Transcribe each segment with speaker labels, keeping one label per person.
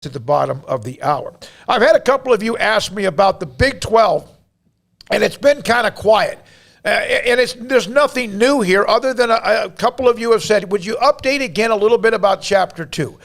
Speaker 1: to the bottom of the hour. I've had a couple of you ask me about the Big 12, and it's been kind of quiet. There's nothing new here other than a couple of you have said, would you update again a little bit about Chapter 2?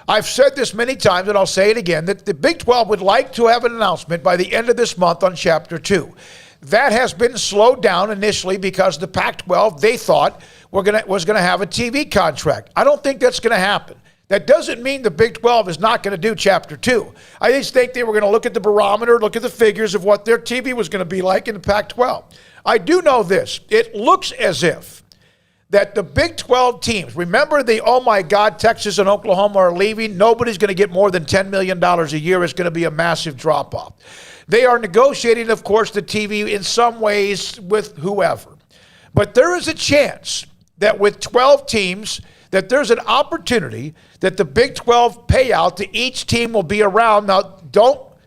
Speaker 1: I've said this many times, and I'll say it again, that the Big 12 would like to have an announcement by the end of this month on Chapter 2. That has been slowed down initially because the Pac-12, they thought, was going to have a TV contract. I don't think that's going to happen. That doesn't mean the Big 12 is not going to do Chapter 2. I just think they were going to look at the barometer, look at the figures of what their TV was going to be like in the Pac-12. I do know this. It looks as if that the Big 12 teams, remember the, oh my God, Texas and Oklahoma are leaving. Nobody's going to get more than $10 million a year. It's going to be a massive drop-off. They are negotiating, of course, the TV in some ways with whoever. But there is a chance that with 12 teams, that there's an opportunity that the Big 12 payout to each team will be around. Now,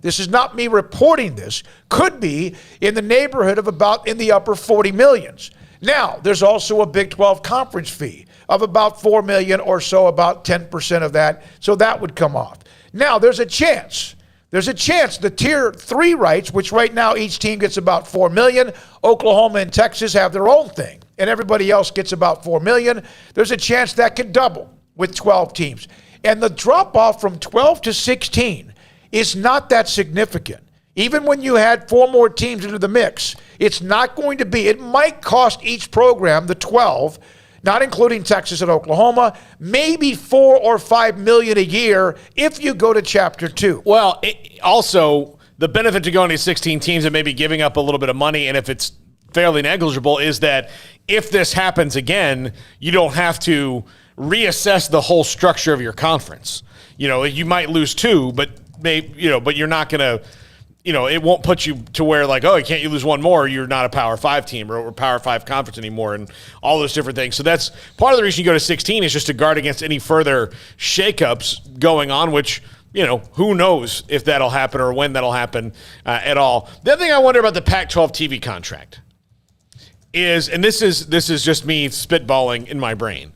Speaker 1: this is not me reporting this, could be in the neighborhood of about in the upper 40 millions. Now, there's also a Big 12 conference fee of about $4 million or so, about 10% of that. So that would come off. Now, there's a chance the Tier 3 rights, which right now each team gets about $4 million. Oklahoma and Texas have their own thing, and everybody else gets about $4 million. There's a chance that could double with 12 teams. And the drop-off from 12 to 16 is not that significant. Even when you had 4 more teams into the mix, it's not going to be. It might cost each program, the 12, not including Texas and Oklahoma, maybe $4 or $5 million a year if you go to Chapter 2.
Speaker 2: Well, also, the benefit to going to 16 teams and maybe giving up a little bit of money, and if it's fairly negligible, is that if this happens again, you don't have to reassess the whole structure of your conference. You know, you might lose 2, but but you're not going to, it won't put you to where like, oh, can't you lose 1 more? You're not a Power 5 team or Power 5 conference anymore and all those different things. So that's part of the reason you go to 16 is just to guard against any further shakeups going on, which, who knows if that'll happen or when that'll happen at all. The other thing I wonder about the Pac-12 TV contract is, and this is just me spitballing in my brain.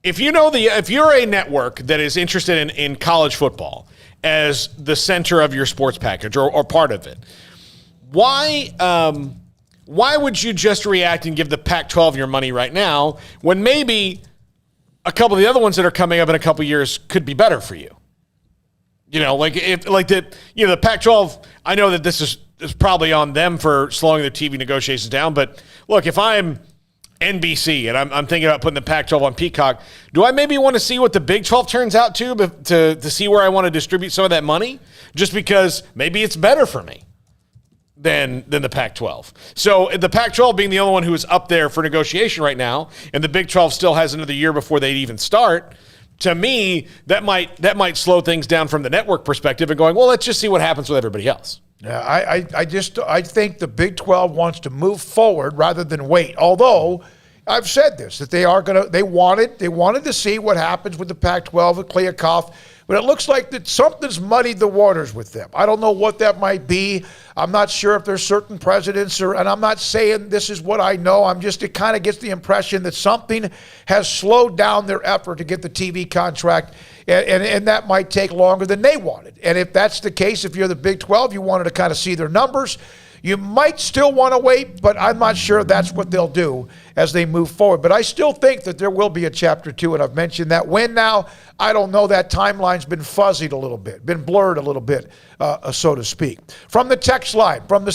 Speaker 2: If you're a network that is interested in college football as the center of your sports package or part of it, why would you just react and give the Pac-12 your money right now when maybe a couple of the other ones that are coming up in a couple of years could be better for you? The Pac-12, I know that this is probably on them for slowing their TV negotiations down, but look, if I'm NBC and I'm thinking about putting the Pac-12 on Peacock, do I maybe want to see what the Big 12 turns out to see where I want to distribute some of that money? Just because maybe it's better for me than the Pac-12. So the Pac-12 being the only one who is up there for negotiation right now, and the Big 12 still has another year before they'd even start, to me, that might slow things down from the network perspective and going, well, let's just see what happens with everybody else.
Speaker 1: Yeah, I think the Big 12 wants to move forward rather than wait. Although I've said this, that they wanted to see what happens with the Pac-12 with Kliavkoff, but it looks like that something's muddied the waters with them. I don't know what that might be. I'm not sure if there's certain presidents and I'm not saying this is what I know. It kind of gets the impression that something has slowed down their effort to get the TV contract. And that might take longer than they wanted. And if that's the case, if you're the Big 12, you wanted to kind of see their numbers, you might still want to wait, but I'm not sure that's what they'll do as they move forward. But I still think that there will be a Chapter 2, and I've mentioned that. When now, I don't know. That timeline's been fuzzied a little bit, been blurred a little bit, so to speak. From the text line, from the